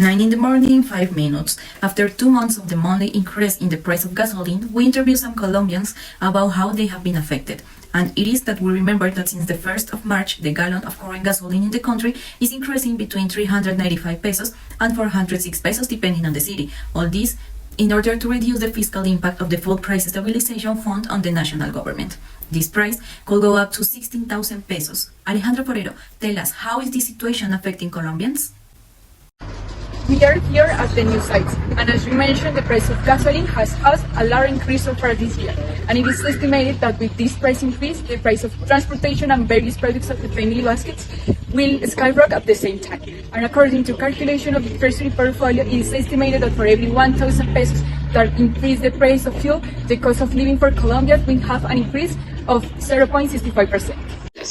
9 in the morning, 5 minutes. After 2 months of the monthly increase in the price of gasoline, we interviewed some Colombians about how they have been affected. And it is that we remember that since the 1st of March, the gallon of current gasoline in the country is increasing between 395 pesos and 406 pesos depending on the city. All this in order to reduce the fiscal impact of the Food Price Stabilization Fund on the national government. This price could go up to 16,000 pesos. Alejandro Forero, tell us, how is this situation affecting Colombians? We are here at the new site, and as you mentioned, the price of gasoline has had a large increase so far this year, and it is estimated that with this price increase, the price of transportation and various products of the family baskets will skyrocket at the same time. And according to calculation of the Treasury portfolio, it is estimated that for every 1,000 pesos that increase the price of fuel, the cost of living for Colombians will have an increase of 0.65%.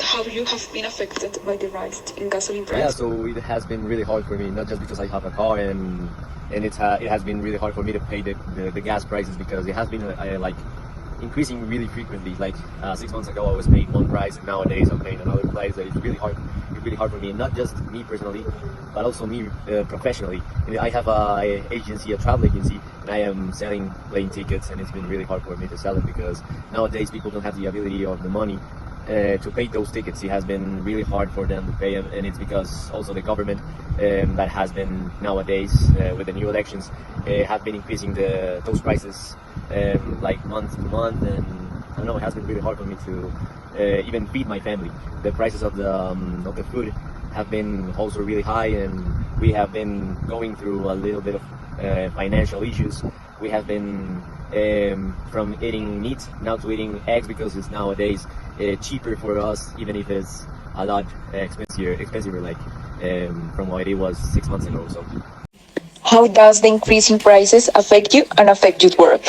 How you have been affected by the rise in gasoline price? Yeah, so it has been really hard for me, not just because I have a car, and it has been really hard for me to pay the gas prices, because it has been like increasing really frequently. Like 6 months ago I was paying one price, and nowadays I'm paying another price. That is really hard. It's really hard for me, not just me personally, but also me professionally. I have a travel agency, and I am selling plane tickets, and it's been really hard for me to sell it, because nowadays people don't have the ability or the money to pay those tickets. It has been really hard for them to pay them, and it's because also the government that has been nowadays with the new elections have been increasing those prices like month to month, and I don't know, it has been really hard for me to even feed my family. The prices of the food have been also really high, and we have been going through a little bit of financial issues. We have been from eating meat now to eating eggs, because it's nowadays cheaper for us, even if it's a lot expensive like from what it was 6 months ago. So How does the increase in prices affect you and affect your work?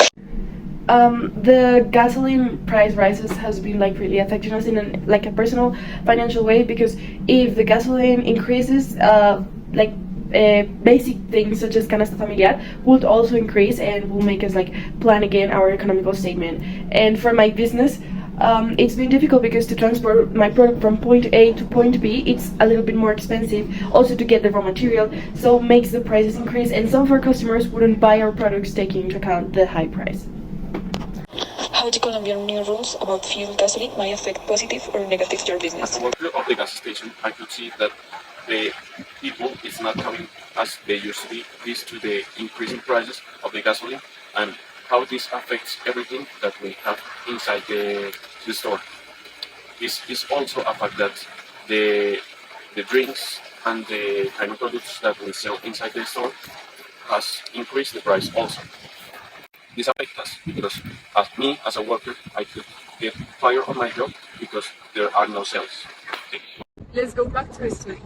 The gasoline price rises has been really affecting us in a personal financial way, because if the gasoline increases, basic things such as canasta familiar would also increase, and will make us plan again our economical statement. And for my business, it's been difficult, because to transport my product from point A to point B, it's a little bit more expensive, also to get the raw material, so makes the prices increase, and some of our customers wouldn't buy our products taking into account the high price. How the Colombian new rules about fuel gasoline might affect positive or negative your business? As a worker of the gas station, I could see that the people is not coming as they used to be due to the increasing prices of the gasoline, and how this affects everything that we have inside the store. This is also a fact that the drinks and the kind of products that we sell inside the store has increased the price also. This affects us because as a worker, I could get fired on my job because there are no sales. Let's go back to the story.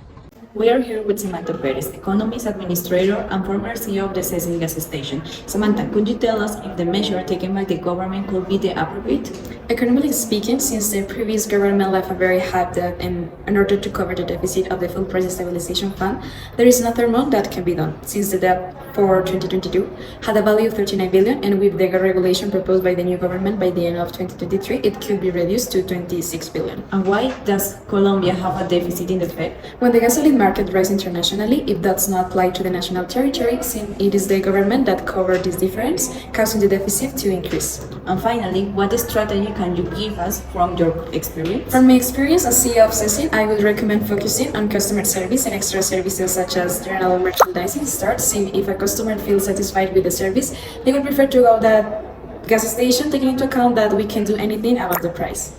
We are here with Samantha Perez, Economist Administrator and former CEO of the Cecil gas station. Samantha, could you tell us if the measure taken by the government could be the appropriate? Economically speaking, since the previous government left a very high debt in order to cover the deficit of the Food Price Stabilization Fund, there is nothing more that can be done, since the debt for 2022 had a value of 39 billion, and with the regulation proposed by the new government by the end of 2023, it could be reduced to 26 billion. And why does Colombia have a deficit in the Fed? When the gasoline market rises internationally, it does not apply to the national territory, since it is the government that covers this difference, causing the deficit to increase. And finally, what strategy can you give us from your experience? From my experience as CEO of Cecil, I would recommend focusing on customer service and extra services such as general merchandising stores, since if a customer feels satisfied with the service, they would prefer to go to that gas station, taking into account that we can do anything about the price.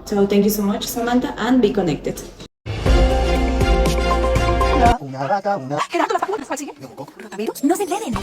So thank you so much, Samantha, and be connected. Una vaca, una... Gerardo, ¿las vacunas cuál sigue? ¿Rotavirus? No se enreden,